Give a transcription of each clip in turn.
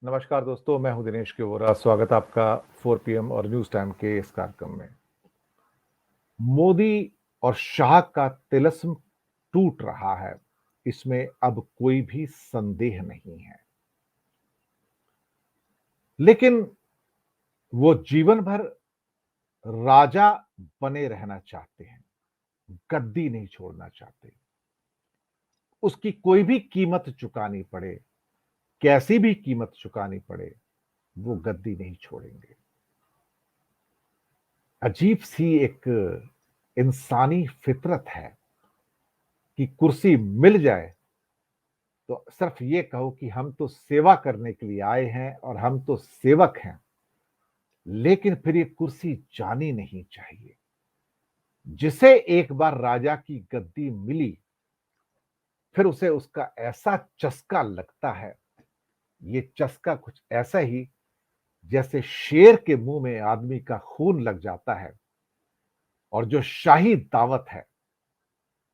नमस्कार दोस्तों, मैं हूं दिनेश के वोरा। स्वागत है आपका 4 पीएम और न्यूज टाइम के इस कार्यक्रम में। मोदी और शाह का तिलिस्म टूट रहा है, इसमें अब कोई भी संदेह नहीं है। लेकिन वो जीवन भर राजा बने रहना चाहते हैं, गद्दी नहीं छोड़ना चाहते। उसकी कोई भी कीमत चुकानी पड़े, कैसी भी कीमत चुकानी पड़े, वो गद्दी नहीं छोड़ेंगे। अजीब सी एक इंसानी फितरत है कि कुर्सी मिल जाए तो सिर्फ ये कहो कि हम तो सेवा करने के लिए आए हैं और हम तो सेवक हैं, लेकिन फिर ये कुर्सी जानी नहीं चाहिए। जिसे एक बार राजा की गद्दी मिली, फिर उसे उसका ऐसा चस्का लगता है। ये चस्का कुछ ऐसा ही जैसे शेर के मुंह में आदमी का खून लग जाता है। और जो शाही दावत है,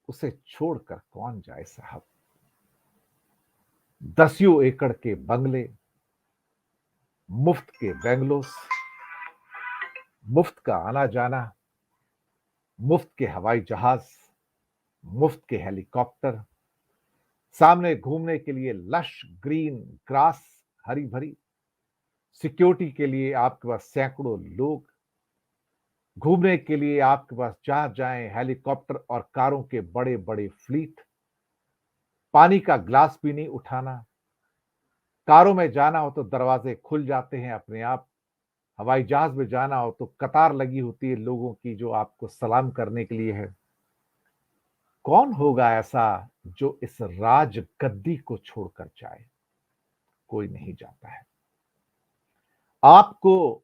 उसे छोड़कर कौन जाए साहब। दसियों एकड़ के बंगले, मुफ्त के बेंगलोस, मुफ्त का आना जाना, मुफ्त के हवाई जहाज, मुफ्त के हेलीकॉप्टर, सामने घूमने के लिए लश ग्रीन ग्रास, हरी भरी, सिक्योरिटी के लिए आपके पास सैकड़ों लोग, घूमने के लिए आपके पास जहां जाएं हेलीकॉप्टर और कारों के बड़े बड़े फ्लीट, पानी का ग्लास भी नहीं उठाना। कारों में जाना हो तो दरवाजे खुल जाते हैं अपने आप। हवाई जहाज में जाना हो तो कतार लगी होती है लोगों की जो आपको सलाम करने के लिए है। कौन होगा ऐसा जो इस राज गद्दी को छोड़कर जाए? कोई नहीं जाता है। आपको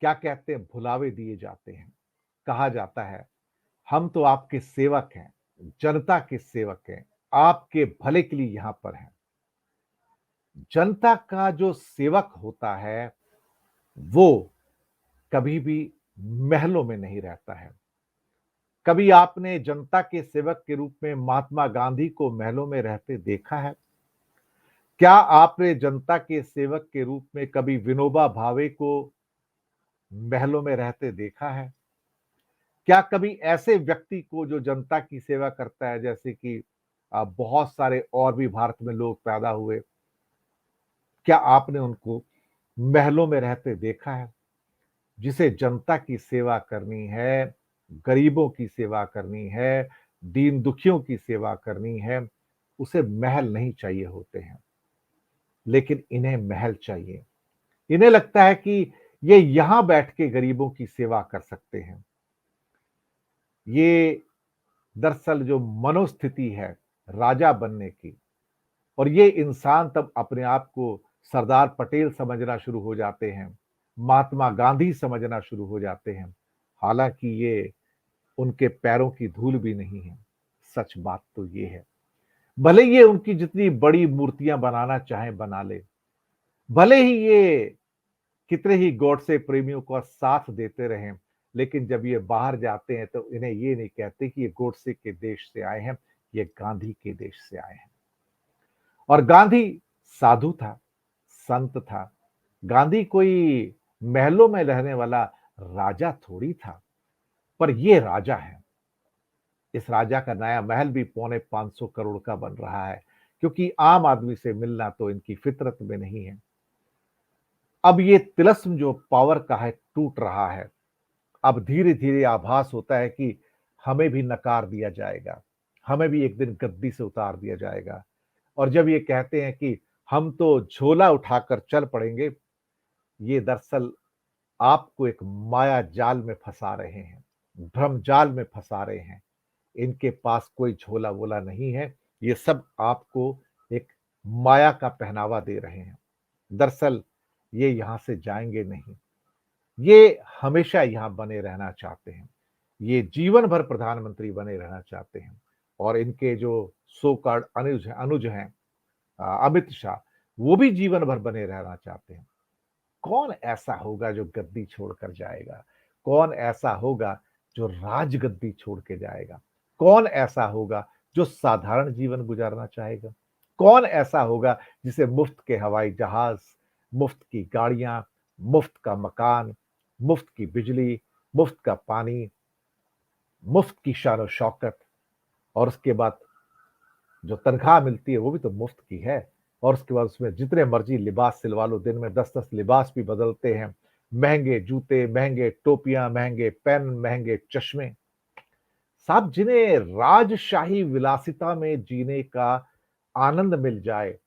क्या कहते हैं, भुलावे दिए जाते हैं। कहा जाता है हम तो आपके सेवक हैं, जनता के सेवक हैं, आपके भले के लिए यहां पर हैं। जनता का जो सेवक होता है, वो कभी भी महलों में नहीं रहता है। कभी आपने जनता के सेवक के रूप में महात्मा गांधी को महलों में रहते देखा है? क्या आपने जनता के सेवक के रूप में कभी विनोबा भावे को महलों में रहते देखा है? क्या कभी ऐसे व्यक्ति को जो जनता की सेवा करता है, जैसे कि बहुत सारे और भी भारत में लोग पैदा हुए, क्या आपने उनको महलों में रहते देखा है? जिसे जनता की सेवा करनी है, गरीबों की सेवा करनी है, दीन दुखियों की सेवा करनी है, उसे महल नहीं चाहिए होते हैं। लेकिन इन्हें महल चाहिए। इन्हें लगता है कि ये यहां बैठ के गरीबों की सेवा कर सकते हैं। ये दरअसल जो मनोस्थिति है राजा बनने की, और ये इंसान तब अपने आप को सरदार पटेल समझना शुरू हो जाते हैं, महात्मा गांधी समझना शुरू हो जाते हैं। हालांकि ये उनके पैरों की धूल भी नहीं है। सच बात तो ये है। भले ये उनकी जितनी बड़ी मूर्तियां बनाना चाहें बना ले, भले ही ये कितने ही गॉडसे प्रेमियों का साथ देते रहें, लेकिन जब ये बाहर जाते हैं तो इन्हें ये नहीं कहते कि ये गॉडसे के देश से आए हैं, ये गांधी के देश से आए हैं। और गांधी साधु था, संत था। गांधी कोई महलों में रहने वाला राजा थोड़ी था। पर ये राजा है। इस राजा का नया महल भी 450 करोड़ का बन रहा है, क्योंकि आम आदमी से मिलना तो इनकी फितरत में नहीं है। अब ये तिलिस्म जो पावर का है टूट रहा है। अब धीरे धीरे आभास होता है कि हमें भी नकार दिया जाएगा, हमें भी एक दिन गद्दी से उतार दिया जाएगा। और जब ये कहते हैं कि हम तो झोला उठाकर चल पड़ेंगे, ये दरअसल आपको एक माया जाल में फंसा रहे हैं, भ्रम जाल में फंसा रहे हैं। इनके पास कोई झोला वोला नहीं है। ये सब आपको एक माया का पहनावा दे रहे हैं। दरअसल ये यहां से जाएंगे नहीं। ये हमेशा यहां बने रहना चाहते हैं। ये जीवन भर प्रधानमंत्री बने रहना चाहते हैं। और इनके जो सो कॉल्ड अनुज हैं, अमित शाह, वो भी जीवन भर बने रहना चाहते हैं। कौन ऐसा होगा जो गद्दी छोड़कर जाएगा? कौन ऐसा होगा जो राजगद्दी छोड़ के जाएगा? कौन ऐसा होगा जो साधारण जीवन गुजारना चाहेगा? कौन ऐसा होगा जिसे मुफ्त के हवाई जहाज, मुफ्त की गाड़ियां, मुफ्त का मकान, मुफ्त की बिजली, मुफ्त का पानी, मुफ्त की शान और शौकत, और उसके बाद जो तनख्वाह मिलती है वो भी तो मुफ्त की है। और उसके बाद उसमें जितने मर्जी लिबास सिलवा लो, दिन में 10-10 लिबास भी बदलते हैं। महँगे जूते, महँगे टोपियाँ, महँगे पेन, महँगे चश्मे। साहब, जिन्हें राजशाही विलासिता में जीने का आनंद मिल जाए,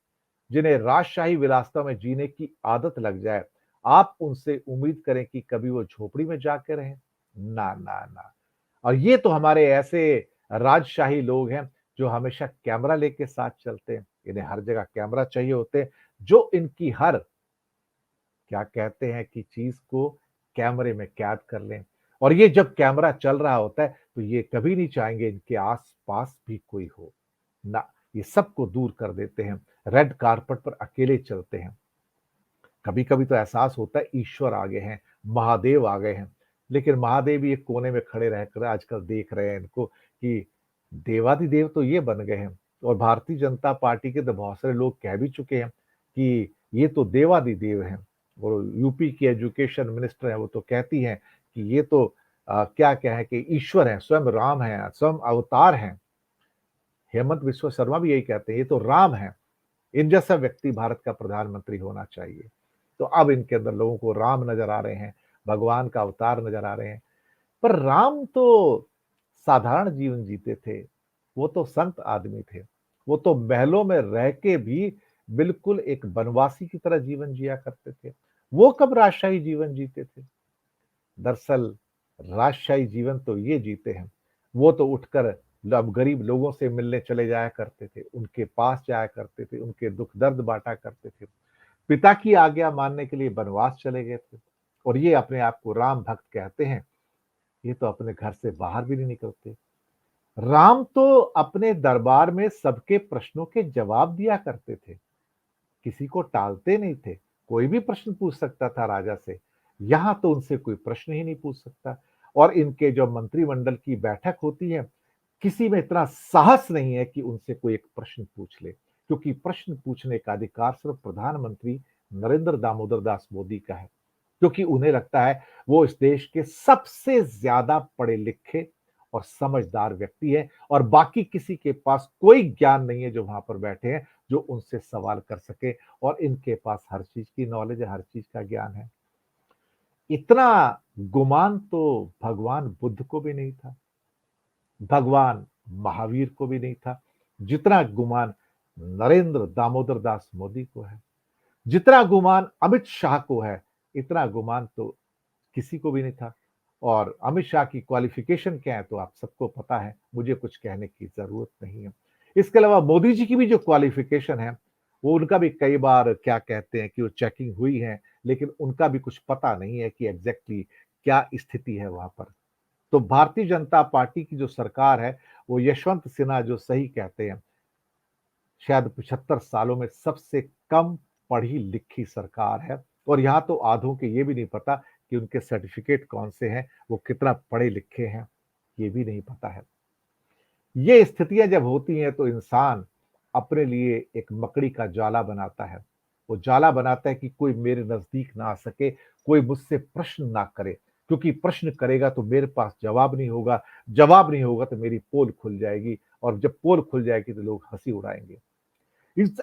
जिन्हें राजशाही विलासिता में जीने की आदत लग जाए, आप उनसे उम्मीद करें कि कभी वो झोपड़ी में जाके रहें? ना, ना, ना। और ये तो हमारे ऐसे राजशाही लोग हैं जो हमेशा कैमरा लेके साथ चलते हैं। इन्हें हर जगह कैमरा चाहिए होते हैं, जो इनकी हर क्या कहते हैं कि चीज़ को कैमरे में कैद कर लें। और ये जब कैमरा चल रहा होता है, तो ये कभी नहीं चाहेंगे इनके आस-पास भी कोई हो। ना, ये सबको दूर कर देते हैं, रेड कार्पेट पर अकेले चलते हैं। कभी-कभी तो एहसास होता है ईश्वर आ गए हैं, महादेव आ गए हैं। लेकिन महादेव भी एक कोने में खड़े रहकर आजकल देख रहे हैं इनको कि देवाधिदेव तो ये बन गए हैं। और भारतीय जनता पार्टी के तो बहुत सारे लोग कह भी चुके हैं कि ये तो देवाधिदेव हैं। और यूपी की एजुकेशन मिनिस्टर हैं, वो तो कहती हैं कि ये तो क्या-क्या है कि ईश्वर हैं, स्वयं राम हैं, स्वयं अवतार हैं। हेमंत बिस्वा शर्मा भी यही कहते हैं, ये तो राम हैं। इन जैसा व्यक्ति भारत का प्रधानमंत्री होना चाहिए। तो अब इनके अंदर लोगों को राम नज़र आ रहे हैं, भगवान का अवतार नज़र आ रहे हैं। पर राम तो साधारण जीवन जीते थे, वो तो संत आदमी थे। वो तो महलों में रह के भी बिल्कुल एक बनवासी की तरह जीवन जिया करते थे। वो कब राजशाही जीवन जीते थे? दरअसल राजशाही जीवन तो ये जीते हैं। वो तो उठकर अब गरीब लोगों से मिलने चले जाया करते थे, उनके पास जाया करते थे, उनके दुख दर्द बाँटा करते थे। पिता की आज्ञा मानने के लिए वनवास चले गए थे। और ये अपने आप को राम भक्त कहते हैं, ये तो अपने घर से बाहर भी नहीं निकलते। राम तो अपने दरबार में सबके प्रश्नों के जवाब दिया करते थे, किसी को टालते नहीं थे। कोई भी प्रश्न पूछ सकता था राजा से। यहाँ तो उनसे कोई प्रश्न ही नहीं पूछ सकता। और इनके जो मंत्रिमंडल की बैठक होती है, किसी में इतना साहस नहीं है कि उनसे कोई एक प्रश्न पूछ ले, क्योंकि प्रश्न पूछने का अधिकार सिर्फ प्रधानमंत्री नरेंद्र दामोदर दास मोदी का है। क्योंकि उन्हें लगता है वो इस देश के सबसे ज्यादा पढ़े लिखे और समझदार व्यक्ति है, और बाकी किसी के पास कोई ज्ञान नहीं है जो वहां पर बैठे हैं, जो उनसे सवाल कर सके। और इनके पास हर चीज की नॉलेज है, हर चीज का ज्ञान है। इतना गुमान तो भगवान बुद्ध को भी नहीं था, भगवान महावीर को भी नहीं था, जितना गुमान नरेंद्र दामोदर दास मोदी को है, जितना गुमान अमित शाह को है, इतना गुमान तो किसी को भी नहीं था। और अमित शाह की क्वालिफिकेशन क्या है तो आप सबको पता है, मुझे कुछ कहने की जरूरत नहीं है। इसके अलावा मोदी जी की भी जो क्वालिफिकेशन है, वो उनका भी कई बार क्या कहते हैं कि वो चेकिंग हुई है, लेकिन उनका भी कुछ पता नहीं है कि एग्जैक्टली क्या स्थिति है वहां पर। तो भारतीय जनता पार्टी की जो सरकार है, वो यशवंत सिन्हा जो सही कहते हैं, शायद 75 सालों में सबसे कम पढ़ी लिखी सरकार है। और यहाँ तो आधों के ये भी नहीं पता कि उनके सर्टिफिकेट कौन से हैं, वो कितना पढ़े लिखे हैं, ये भी नहीं पता है। ये स्थितियां जब होती हैं तो इंसान अपने लिए एक मकड़ी का जाला बनाता है। वो जाला बनाता है कि कोई मेरे नजदीक ना आ सके, कोई मुझसे प्रश्न ना करे, क्योंकि प्रश्न करेगा तो मेरे पास जवाब नहीं होगा, जवाब नहीं होगा तो मेरी पोल खुल जाएगी, और जब पोल खुल जाएगी तो लोग हंसी उड़ाएंगे। इस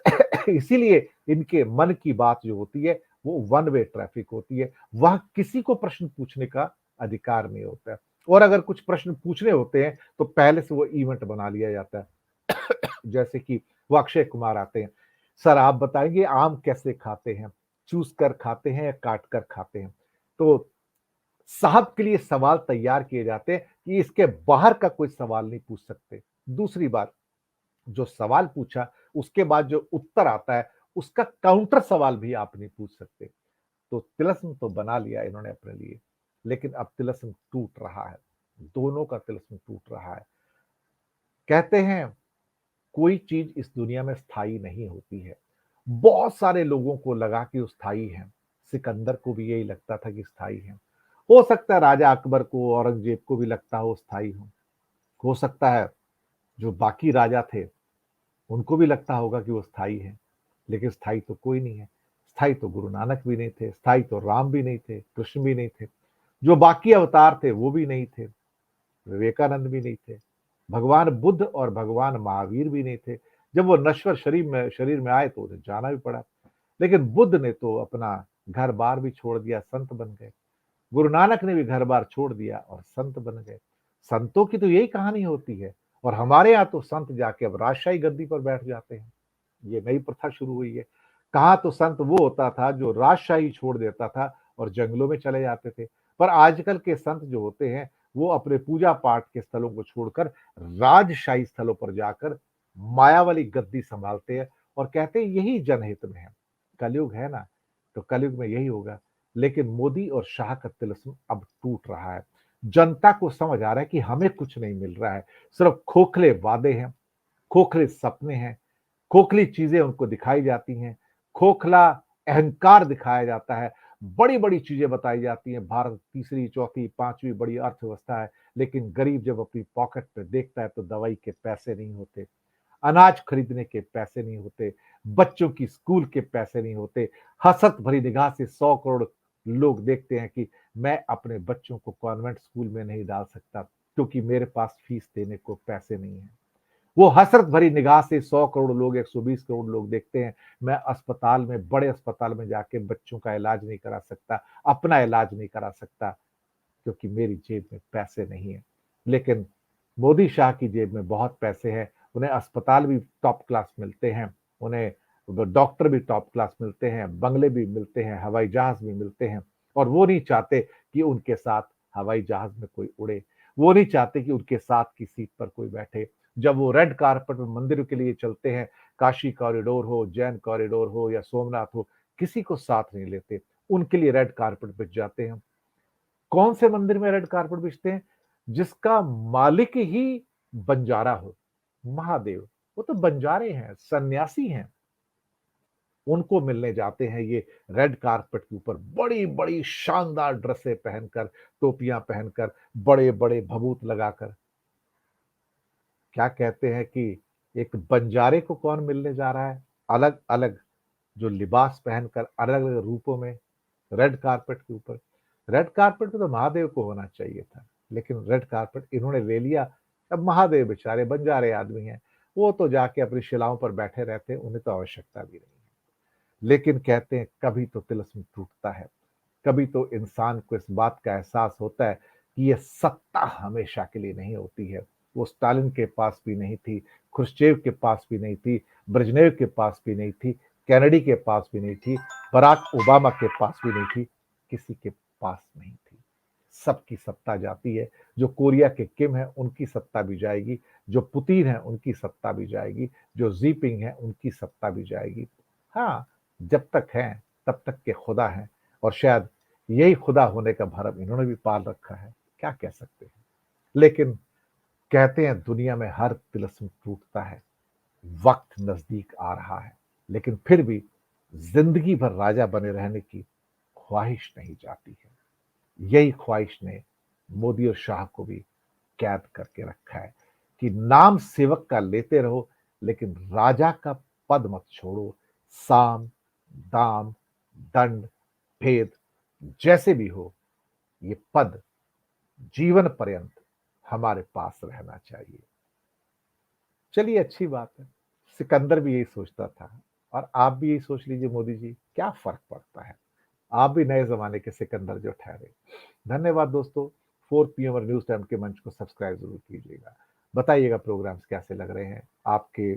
इसीलिए इनके मन की बात जो होती है, वो वन वे ट्रैफिक होती है। वहाँ किसी को प्रश्न पूछने का अधिकार नहीं होता है। और अगर कुछ प्रश्न पूछने होते हैं, तो पहले से वो इवेंट बना लिया जाता है। जैसे कि वो अक्षय कुमार आते हैं, "सर आप बताएँगे आम कैसे खाते हैं? चूस कर खाते हैं या काट कर खाते हैं?" तो साहब के लिए सवाल तैयार किए जाते हैं कि इसके बाहर का कोई सवाल नहीं पूछ सकते। दूसरी बात, जो सवाल पूछा, उसके बाद जो उत्तर आता है, उसका काउंटर सवाल भी आप नहीं पूछ सकते। तो तिलिस्म तो बना लिया इन्होंने अपने लिए, लेकिन अब तिलिस्म टूट रहा है, दोनों का तिलिस्म टूट रहा है। कहते हैं, कोई चीज़ इस दुनिया में स्थायी नहीं होती है। बहुत सारे लोगों को लगा कि वो स्थायी है, सिकंदर को भी यही लगता था कि स्थायी है। हो सकता है राजा अकबर को, औरंगज़ेब को भी लगता हो स्थायी हो सकता है जो बाकी राजा थे उनको भी लगता होगा कि वो स्थायी है, लेकिन स्थायी तो कोई नहीं है। स्थायी तो गुरु नानक भी नहीं थे, स्थायी तो राम भी नहीं थे, कृष्ण भी नहीं थे। जो बाकी अवतार थे वो भी नहीं थे, विवेकानंद भी नहीं थे, भगवान बुद्ध और भगवान महावीर भी नहीं थे। जब वो नश्वर शरीर में आए तो उन्हें जाना भी पड़ा। लेकिन बुद्ध ने तो अपना घर-बार भी छोड़ दिया, संत बन गए। गुरु नानक ने भी घर-बार छोड़ दिया और संत बन गए। संतों की तो यही कहानी होती है और हमारे यहाँ तो संत जाके अब राजशाही गद्दी पर बैठ जाते हैं। ये नई प्रथा शुरू हुई है। कहाँ तो संत वो होता था जो राजशाही छोड़ देता था और जंगलों में चले जाते थे। पर आजकल के संत जो होते हैं, वो अपने पूजा पाठ के स्थलों को छोड़कर राजशाही स्थलों पर जाकर माया वाली गद्दी संभालते हैं और कहते हैं यही जनहित में है। कलयुग है ना, तो कलयुग में यही होगा। लेकिन मोदी और शाह का तिलिस्म अब टूट रहा है। जनता को समझ आ रहा है कि हमें कुछ नहीं मिल रहा है। सिर्फ खोखले वादे हैं, खोखले सपने हैं, खोखली चीजें उनको दिखाई जाती हैं, खोखला अहंकार दिखाया जाता है, बड़ी-बड़ी चीजें बताई जाती हैं, भारत तीसरी, चौथी, 5वीं बड़ी अर्थव्यवस्था है, लेकिन गरीब जब अपनी पॉकेट में देखता है तो दवाई के पैसे नहीं होते, अनाज खरीदने के पैसे नहीं होते, बच्चों की स्कूल के पैसे नहीं होते, हसरत भरी निगाह से 100 करोड़ लोग देखते हैं कि मैं अपने बच्चों को कॉन्वेंट स्कूल में नहीं डाल सकता, क्योंकि मेरे पास फीस देने को पैसे नहीं है। वो हसरत भरी निगाह से 100 करोड़ लोग, 120 करोड़ लोग देखते हैं, मैं अस्पताल में, बड़े अस्पताल में जाके बच्चों का इलाज नहीं करा सकता, अपना इलाज नहीं करा सकता, क्योंकि मेरी जेब में पैसे नहीं है। लेकिन मोदी शाह की जेब में बहुत पैसे हैं, उन्हें अस्पताल भी टॉप क्लास मिलते हैं, उन्हें डॉक्टर भी टॉप क्लास मिलते हैं, बंगले भी मिलते हैं, हवाई जहाज भी मिलते हैं और वो नहीं चाहते कि उनके साथ हवाई जहाज में कोई उड़े। वो नहीं चाहते कि उनके साथ की सीट पर कोई बैठे। जब वो रेड कारपेट में मंदिरों के लिए चलते हैं, काशी कॉरिडोर हो, जैन कॉरिडोर हो या सोमनाथ हो, किसी को साथ नहीं लेते। उनके लिए रेड कारपेट बिछ जाते हैं। कौन से मंदिर में रेड कारपेट बिछते हैं? जिसका मालिक ही बंजारा हो, महादेव। वो तो बंजारे हैं, सन्यासी हैं। उनको मिलने जाते हैं ये रेड कारपेट के ऊपर बड़ी-बड़ी शानदार ड्रेसें पहनकर, टोपियां पहनकर, बड़े-बड़े भभूत लगाकर। क्या कहते हैं कि एक बंजारे को कौन मिलने जा रहा है? अलग-अलग जो लिबास पहनकर अलग-अलग रूपों में रेड कारपेट के ऊपर। रेड कारपेट पे तो महादेव को होना चाहिए था, लेकिन रेड कारपेट इन्होंने ले लिया। अब महादेव बेचारे बंजारे आदमी हैं, वो तो जाके अपनी शिलाओं पर बैठे रहते हैं, उन्हें तो आवश्यकता भी नहीं है। लेकिन कहते हैं कभी तो तिलिस्म टूटता है, कभी तो इंसान को इस बात का एहसास होता है कि ये सत्ता हमेशा के लिए नहीं होती है। वो स्टालिन के पास भी नहीं थी, खुश्चेव के पास भी नहीं थी, ब्रेज़नेव के पास भी नहीं थी, केनेडी के पास भी नहीं थी, बराक ओबामा के पास भी नहीं थी, किसी के पास नहीं थी। सबकी सत्ता जाती है, जो कोरिया के किम हैं उनकी सत्ता भी जाएगी, जो पुतिन हैं उनकी सत्ता भी जाएगी, जो ज़ी हैं उनकी सत्ता भी जाएगी। हाँ, जब तक हैं तब तक के खुदा हैं और शायद यही खुदा होने का भरम इन्होंने भी पाल रखा है, क्या कह सकते हैं। लेकिन कहते हैं दुनिया में हर तिलिस्म टूटता है, वक़्त नज़दीक आ रहा है, लेकिन फिर भी ज़िंदगी भर राजा बने रहने की ख्वाहिश नहीं जाती है। यही ख्वाहिश ने मोदी और शाह को भी कैद करके रखा है कि नाम सेवक का लेते रहो, लेकिन राजा का पद मत छोड़ो। साम, दाम, दंड, भेद जैसे भी हो, ये पद जीवन पर्यंत हमारे पास रहना चाहिए। चलिए अच्छी बात है। सिकंदर भी यही सोचता था और आप भी यही सोच लीजिए मोदी जी, क्या फ़र्क पड़ता है? आप भी नए ज़माने के सिकंदर जो ठहरे। धन्यवाद दोस्तों। 4 पीएम और न्यूज़ टाइम के मंच को सब्सक्राइब ज़रूर कीजिएगा। बताइएगा प्रोग्राम्स कैसे लग रहे हैं। आपके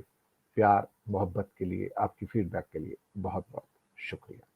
प्यार, मोहब्बत के लिए, आपकी फीडबैक के लिए बहुत-बहुत शुक्रिया।